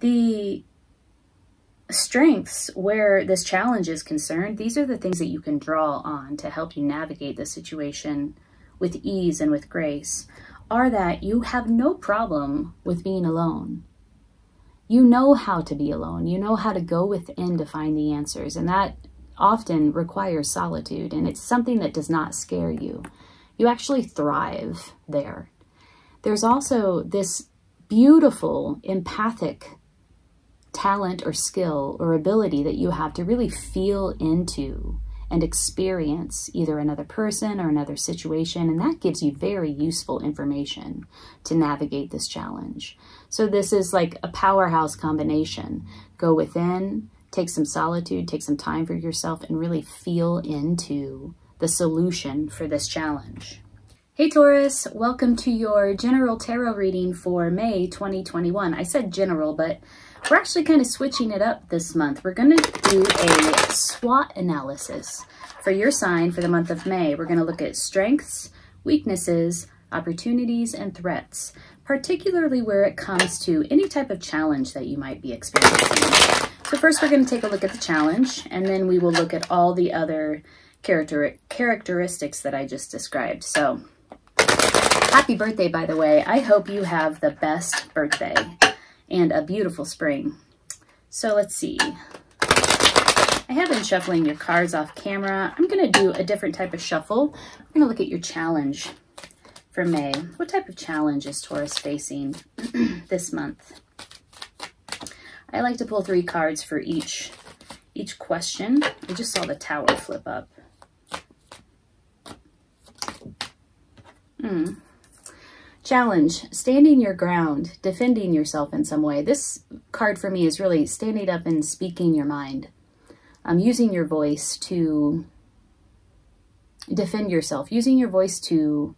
The strengths where this challenge is concerned, these are the things that you can draw on to help you navigate the situation with ease and with grace, are that you have no problem with being alone. You know how to be alone. You know how to go within to find the answers, and that often requires solitude, and it's something that does not scare you. You actually thrive there. There's also this beautiful empathic talent or skill or ability that you have to really feel into and experience either another person or another situation, and that gives you very useful information to navigate this challenge. So this is like a powerhouse combination. Go within, take some solitude, take some time for yourself, and really feel into the solution for this challenge. Hey Taurus, welcome to your general tarot reading for May 2021. I said general, but we're actually kind of switching it up this month. We're going to do a SWOT analysis for your sign for the month of May. We're going to look at strengths, weaknesses, opportunities, and threats, particularly where it comes to any type of challenge that you might be experiencing. So first we're going to take a look at the challenge, and then we will look at all the other characteristics that I just described. So happy birthday, by the way. I hope you have the best birthday and a beautiful spring. So let's see. I have been shuffling your cards off camera. I'm going to do a different type of shuffle. I'm going to look at your challenge for May. What type of challenge is Taurus facing this month? I like to pull 3 cards for each question. I just saw the Tower flip up. Challenge, standing your ground, defending yourself in some way. This card for me is really standing up and speaking your mind. Using your voice to defend yourself, using your voice to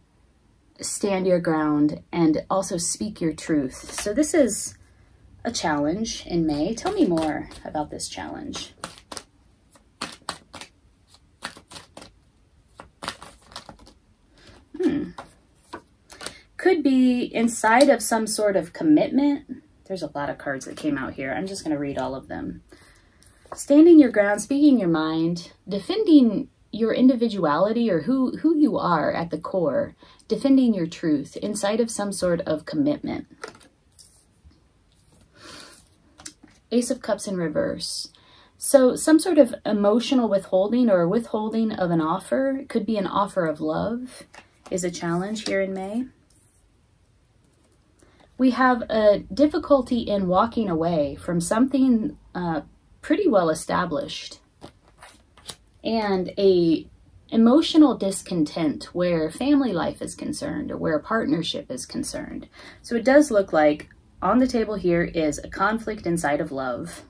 stand your ground and also speak your truth. So this is a challenge in May. Tell me more about this challenge. Could be inside of some sort of commitment. There's a lot of cards that came out here. I'm just going to read all of them. Standing your ground, speaking your mind, defending your individuality or who you are at the core, defending your truth inside of some sort of commitment. Ace of Cups in reverse. So some sort of emotional withholding or withholding of an offer. It could be an offer of love is a challenge here in May. We have a difficulty in walking away from something pretty well established, and a emotional discontent where family life is concerned or where a partnership is concerned. So it does look like on the table here is a conflict inside of love,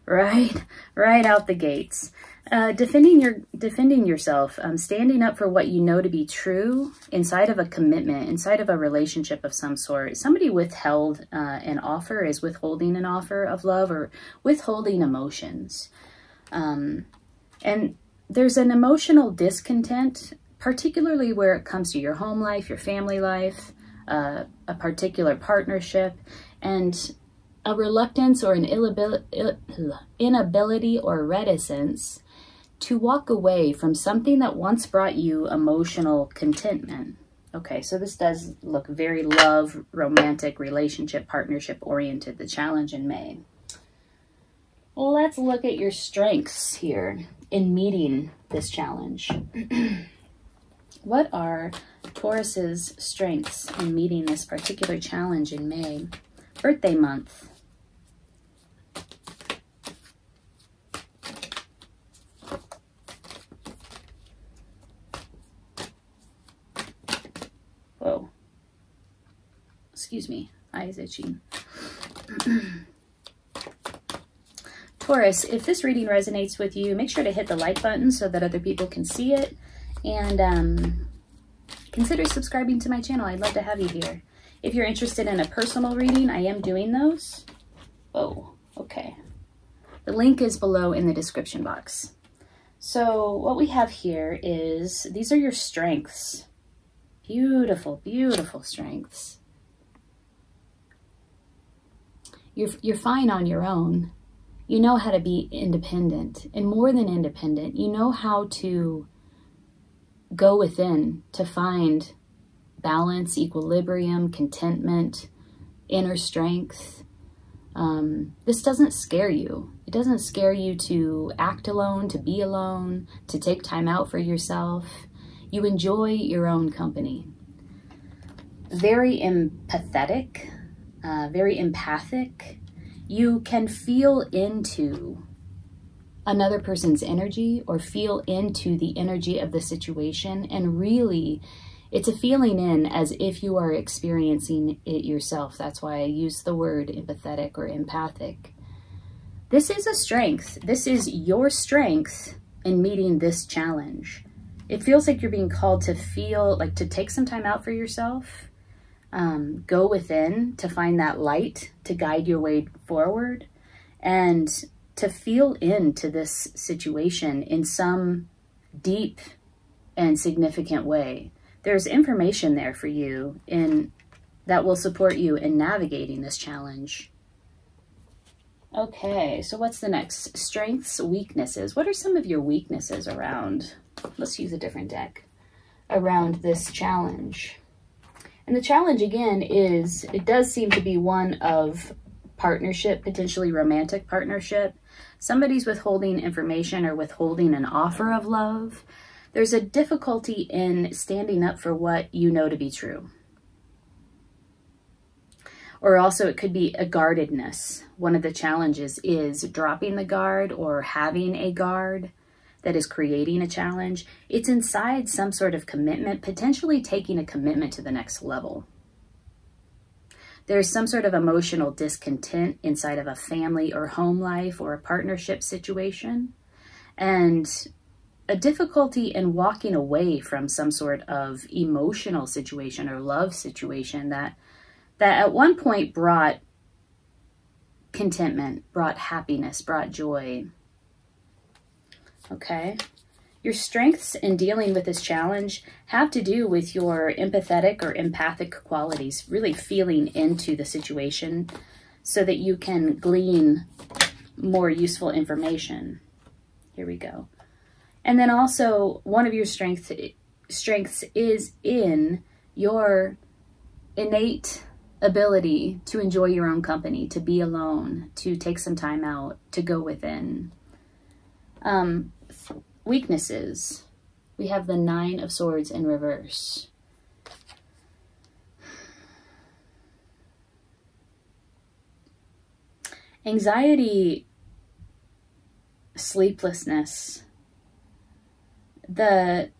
right out the gates. Defending yourself, standing up for what you know to be true inside of a commitment, inside of a relationship of some sort. Somebody withheld an offer, is withholding an offer of love or withholding emotions. And there's an emotional discontent, particularly where it comes to your home life, your family life, a particular partnership, and a reluctance or an inability or reticence to walk away from something that once brought you emotional contentment. Okay, so this does look very love, romantic, relationship, partnership oriented, the challenge in May. Well, let's look at your strengths here in meeting this challenge. What are Taurus's strengths in meeting this particular challenge in May? Birthday month. Whoa. Excuse me, eyes itching. Taurus, if this reading resonates with you, make sure to hit the like button so that other people can see it. And consider subscribing to my channel. I'd love to have you here. If you're interested in a personal reading, I am doing those. Oh, okay. The link is below in the description box. So what we have here is, these are your strengths. Beautiful, beautiful strengths. You're fine on your own. You know how to be independent, and more than independent, you know how to go within to find balance, equilibrium, contentment, inner strength. This doesn't scare you. It doesn't scare you to act alone, to be alone, to take time out for yourself. You enjoy your own company. Very empathetic, very empathic. You can feel into another person's energy or feel into the energy of the situation, and really it's a feeling in as if you are experiencing it yourself. That's why I use the word empathetic or empathic. This is a strength. This is your strength in meeting this challenge. It feels like you're being called to feel, like to take some time out for yourself, go within to find that light to guide your way forward, and to feel into this situation in some deep and significant way. There's information there for you that will support you in navigating this challenge. Okay, so what's the next? Strengths, weaknesses. What are some of your weaknesses around? Let's use a different deck. Around this challenge. And the challenge again is, it does seem to be one of partnership, potentially romantic partnership. Somebody's withholding information or withholding an offer of love. There's a difficulty in standing up for what you know to be true. Or also it could be a guardedness. One of the challenges is dropping the guard or having a guard that is creating a challenge. It's inside some sort of commitment, potentially taking a commitment to the next level. There's some sort of emotional discontent inside of a family or home life or a partnership situation, and a difficulty in walking away from some sort of emotional situation or love situation that at one point brought contentment, brought happiness, brought joy. Okay, your strengths in dealing with this challenge have to do with your empathetic or empathic qualities, really feeling into the situation so that you can glean more useful information. Here we go. And then also one of your strengths is in your innate ability to enjoy your own company, to be alone, to take some time out, to go within. Weaknesses. We have the 9 of Swords in reverse. Anxiety, sleeplessness, the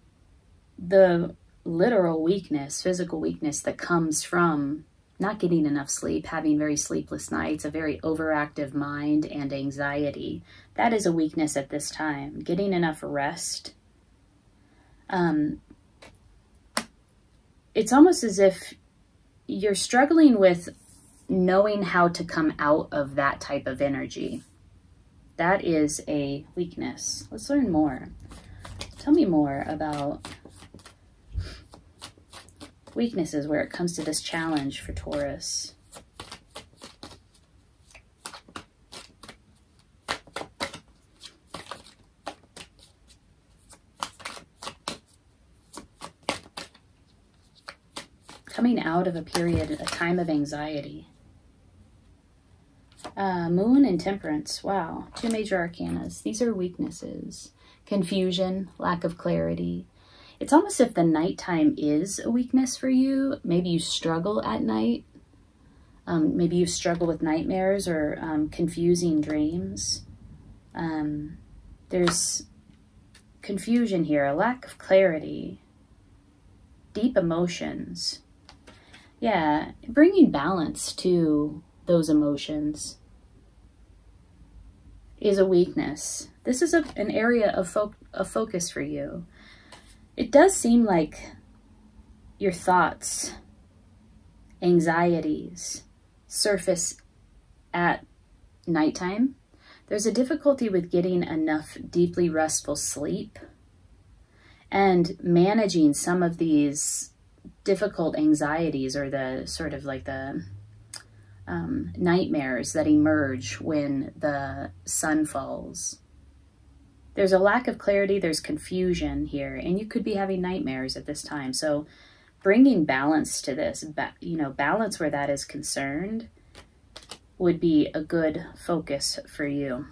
literal weakness, physical weakness that comes from not getting enough sleep, having very sleepless nights, a very overactive mind, and anxiety. That is a weakness at this time. Getting enough rest. It's almost as if you're struggling with knowing how to come out of that type of energy. That is a weakness. Let's learn more. Tell me more about weaknesses where it comes to this challenge for Taurus. Coming out of a period, a time of anxiety. Moon and Temperance. Wow. 2 major arcanas. These are weaknesses. Confusion, lack of clarity. It's almost as if the nighttime is a weakness for you. Maybe you struggle at night. Maybe you struggle with nightmares or confusing dreams. There's confusion here, a lack of clarity, deep emotions. Yeah, bringing balance to those emotions is a weakness. This is an area of focus for you. It does seem like your thoughts, anxieties surface at nighttime. There's a difficulty with getting enough deeply restful sleep and managing some of these difficult anxieties, or the sort of like the nightmares that emerge when the sun falls. There's a lack of clarity, there's confusion here, and you could be having nightmares at this time. So bringing balance to this, balance where that is concerned would be a good focus for you.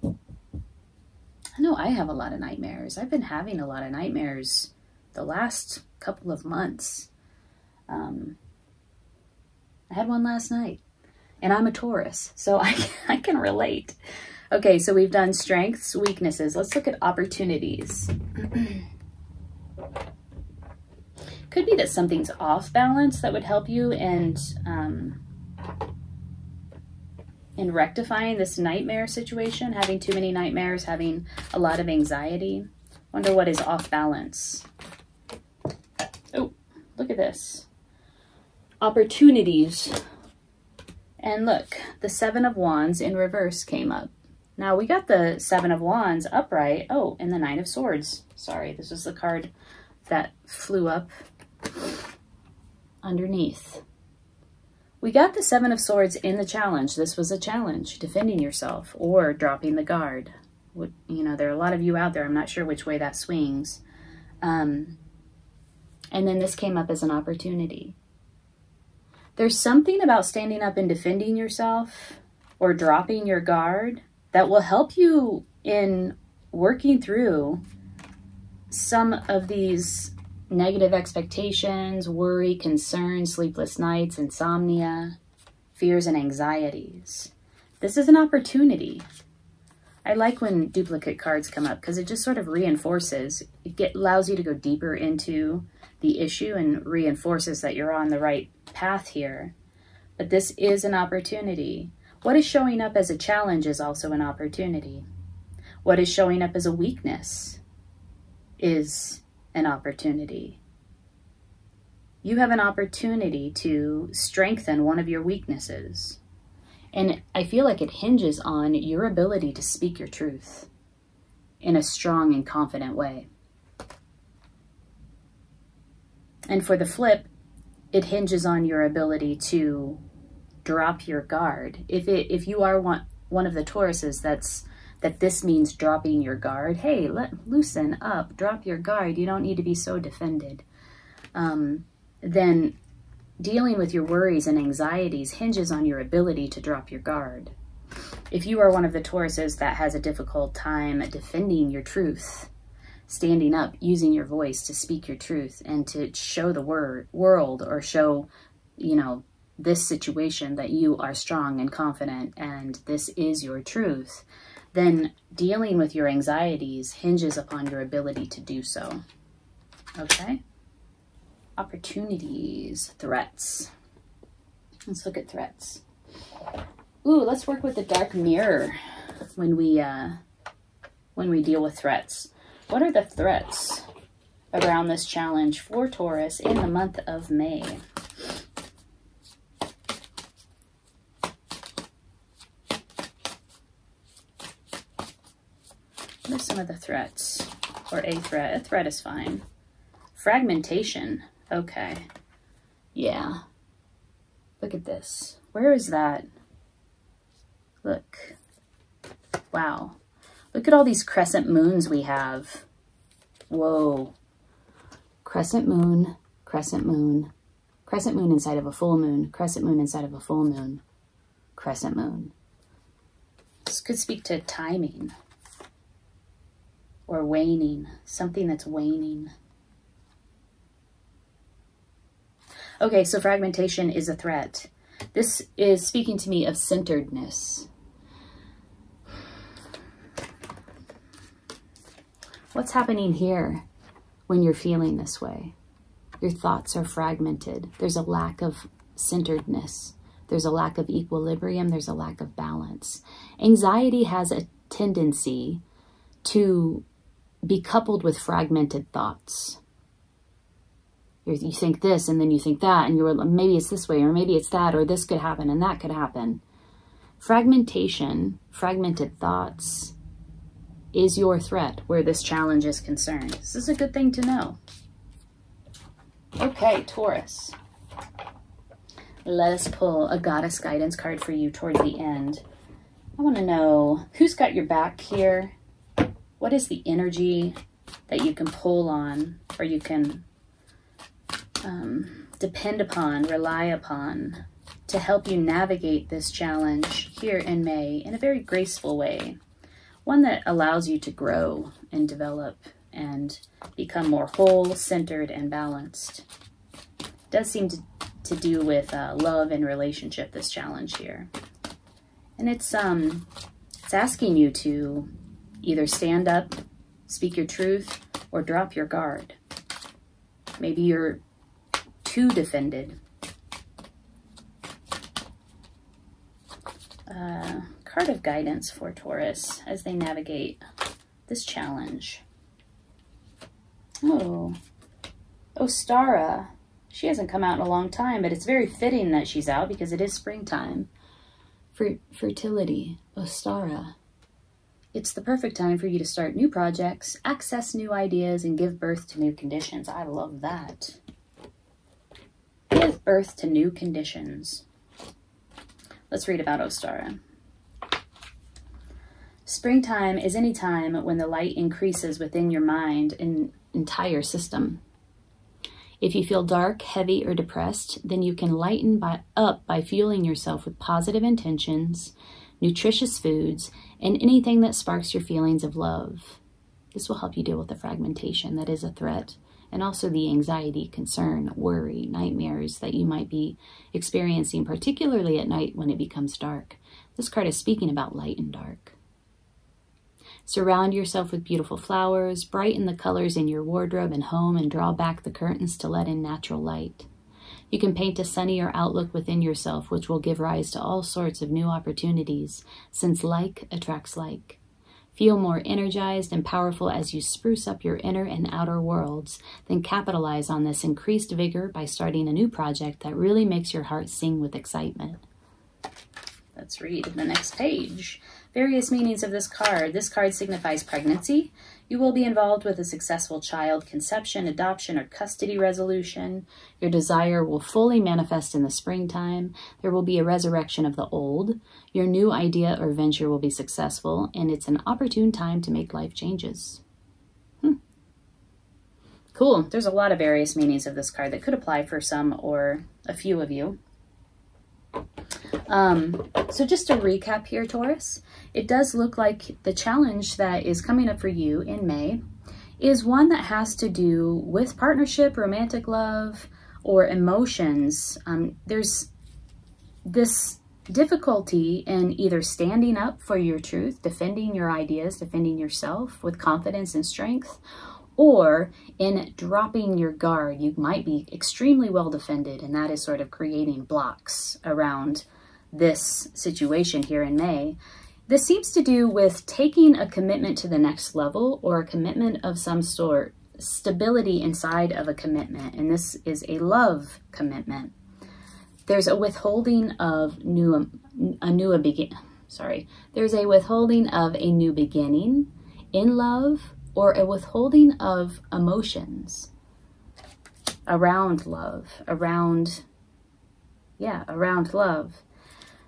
I know I have a lot of nightmares. I've been having a lot of nightmares the last couple of months. I had one last night, and I'm a Taurus, so I can relate. Okay, so we've done strengths, weaknesses. Let's look at opportunities. Could be that something's off balance that would help you in rectifying this nightmare situation, having too many nightmares, having a lot of anxiety. Wonder what is off balance. Oh, look at this. Opportunities. And look, the Seven of Wands in reverse came up. Now we got the Seven of Wands upright. Oh, and the Nine of Swords. Sorry, this was the card that flew up underneath. We got the Seven of Swords in the challenge. This was a challenge, defending yourself or dropping the guard. There are a lot of you out there. I'm not sure which way that swings. And then this came up as an opportunity. There's something about standing up and defending yourself or dropping your guard that will help you in working through some of these negative expectations, worry, concern, sleepless nights, insomnia, fears, and anxieties. This is an opportunity. I like when duplicate cards come up because it just sort of reinforces. It allows you to go deeper into the issue and reinforces that you're on the right path here. But this is an opportunity. What is showing up as a challenge is also an opportunity. What is showing up as a weakness is an opportunity. You have an opportunity to strengthen one of your weaknesses. And I feel like it hinges on your ability to speak your truth in a strong and confident way. And for the flip, it hinges on your ability to drop your guard. If you are one of the Tauruses that this means dropping your guard, hey, loosen up, drop your guard. You don't need to be so defended. Then dealing with your worries and anxieties hinges on your ability to drop your guard. If you are one of the Tauruses that has a difficult time defending your truth, standing up, using your voice to speak your truth and to show the world or show, this situation that you are strong and confident and this is your truth, then dealing with your anxieties hinges upon your ability to do so. Okay? Opportunities, threats. Let's look at threats. Ooh, let's work with the dark mirror when we deal with threats. What are the threats around this challenge for Taurus in the month of May? What are some of the threats? Or a threat? A threat is fine. Fragmentation. Okay. Yeah. Look at this. Where is that? Look. Wow. Look at all these crescent moons we have. Whoa. Crescent moon, crescent moon, crescent moon inside of a full moon, crescent moon inside of a full moon, crescent moon. This could speak to timing or waning, something that's waning. Okay, so fragmentation is a threat. This is speaking to me of centeredness. What's happening here when you're feeling this way? Your thoughts are fragmented. There's a lack of centeredness. There's a lack of equilibrium. There's a lack of balance. Anxiety has a tendency to be coupled with fragmented thoughts. You think this and then you think that and you're maybe it's this way or maybe it's that or this could happen and that could happen. Fragmentation, fragmented thoughts is your threat where this challenge is concerned. This is a good thing to know. Okay, Taurus. Let us pull a goddess guidance card for you towards the end. I want to know who's got your back here. What is the energy that you can pull on, or you can depend upon, rely upon, to help you navigate this challenge here in May in a very graceful way. One that allows you to grow and develop and become more whole, centered, and balanced. It does seem to do with love and relationship, this challenge here. And it's asking you to either stand up, speak your truth, or drop your guard. Maybe you're too defended. Card of guidance for Taurus as they navigate this challenge. Oh, Ostara. She hasn't come out in a long time, but it's very fitting that she's out because it is springtime. Fertility, Ostara. It's the perfect time for you to start new projects, access new ideas, and give birth to new conditions. I love that. Give birth to new conditions. Let's read about Ostara. Springtime is any time when the light increases within your mind and entire system. If you feel dark, heavy, or depressed, then you can lighten up by fueling yourself with positive intentions, nutritious foods, and anything that sparks your feelings of love. This will help you deal with the fragmentation that is a threat, and also the anxiety, concern, worry, nightmares that you might be experiencing, particularly at night when it becomes dark. This card is speaking about light and dark. Surround yourself with beautiful flowers, brighten the colors in your wardrobe and home, and draw back the curtains to let in natural light. You can paint a sunnier outlook within yourself, which will give rise to all sorts of new opportunities, since like attracts like. Feel more energized and powerful as you spruce up your inner and outer worlds, then capitalize on this increased vigor by starting a new project that really makes your heart sing with excitement. Let's read the next page. Various meanings of this card. This card signifies pregnancy. You will be involved with a successful child conception, adoption, or custody resolution. Your desire will fully manifest in the springtime. There will be a resurrection of the old. Your new idea or venture will be successful, and it's an opportune time to make life changes. Cool. There's a lot of various meanings of this card that could apply for some or a few of you. So just to recap here, Taurus, it does look like the challenge that is coming up for you in May is one that has to do with partnership, romantic love, or emotions. There's this difficulty in either standing up for your truth, defending your ideas, defending yourself with confidence and strength, or in dropping your guard. You might be extremely well defended, and that is sort of creating blocks around this situation here in May. This seems to do with taking a commitment to the next level, or a commitment of some sort, stability inside of a commitment, and this is a love commitment. There's a withholding of there's a withholding of a new beginning in love, or a withholding of emotions around love, around love.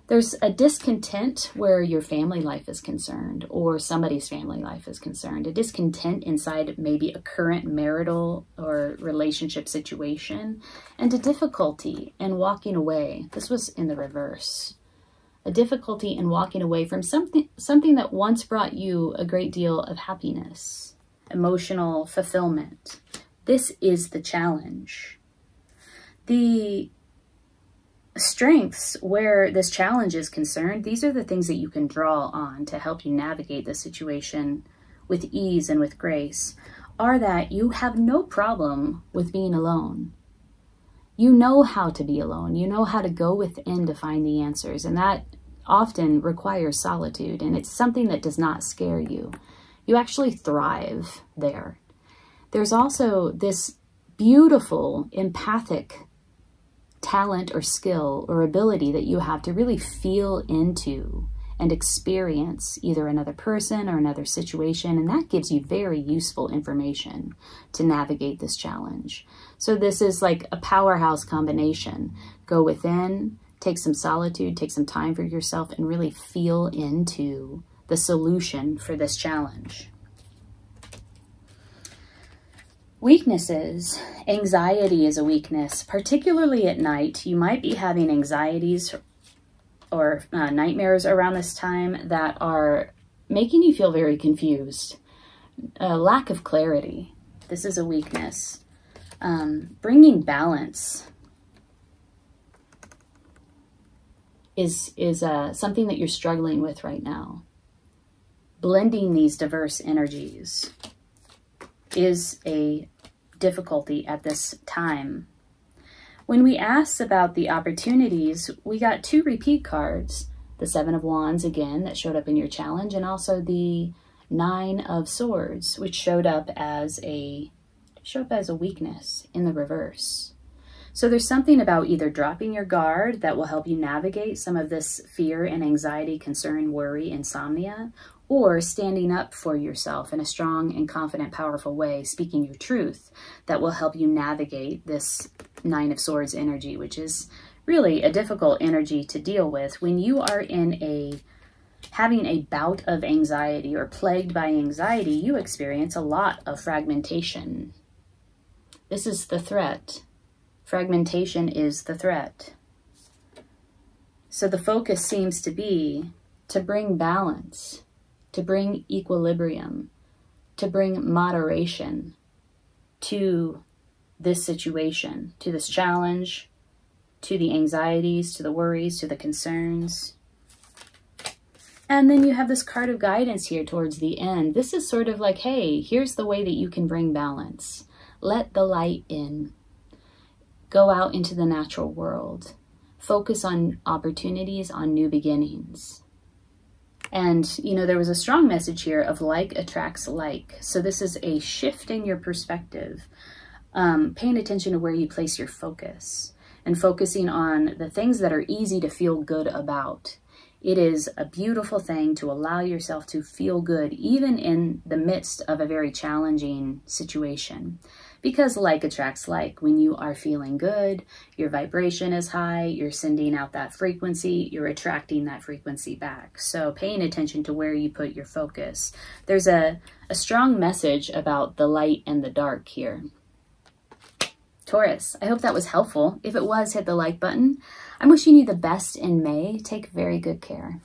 There's a discontent where your family life is concerned, or somebody's family life is concerned. A discontent inside maybe a current marital or relationship situation, and a difficulty in walking away. This was in the reverse. A difficulty in walking away from something that once brought you a great deal of happiness, emotional fulfillment. This is the challenge. The strengths where this challenge is concerned, these are the things that you can draw on to help you navigate the situation with ease and with grace, are that you have no problem with being alone. You know how to be alone. You know how to go within to find the answers, and that often requires solitude, and it's something that does not scare you. You actually thrive there. There's also this beautiful empathic talent or skill or ability that you have to really feel into and experience either another person or another situation, and that gives you very useful information to navigate this challenge. So this is like a powerhouse combination. Go within, take some solitude, take some time for yourself, and really feel into the solution for this challenge. Weaknesses. Anxiety is a weakness, particularly at night. You might be having anxieties or nightmares around this time that are making you feel very confused. Lack of clarity. This is a weakness. Bringing balance is something that you're struggling with right now. Blending these diverse energies is a difficulty at this time. When we asked about the opportunities, we got 2 repeat cards. The 7 of Wands again that showed up in your challenge, and also the 9 of Swords, which showed up as a weakness in the reverse. So there's something about either dropping your guard that will help you navigate some of this fear and anxiety, concern, worry, insomnia, or standing up for yourself in a strong and confident, powerful way, speaking your truth that will help you navigate this 9 of Swords energy, which is really a difficult energy to deal with. When you are having a bout of anxiety or plagued by anxiety, you experience a lot of fragmentation. This is the threat. Fragmentation is the threat. So the focus seems to be to bring balance, to bring equilibrium, to bring moderation to this situation, to this challenge, to the anxieties, to the worries, to the concerns. And then you have this card of guidance here towards the end. This is sort of like, hey, here's the way that you can bring balance. Let the light in. Go out into the natural world. Focus on opportunities, on new beginnings. And, you know, there was a strong message here of like attracts like. So this is a shift in your perspective. Paying attention to where you place your focus and focusing on the things that are easy to feel good about. It is a beautiful thing to allow yourself to feel good, even in the midst of a very challenging situation. Because like attracts like. When you are feeling good, your vibration is high, you're sending out that frequency, you're attracting that frequency back. So paying attention to where you put your focus. There's a strong message about the light and the dark here. Taurus, I hope that was helpful. If it was, hit the like button. I'm wishing you the best in May. Take very good care.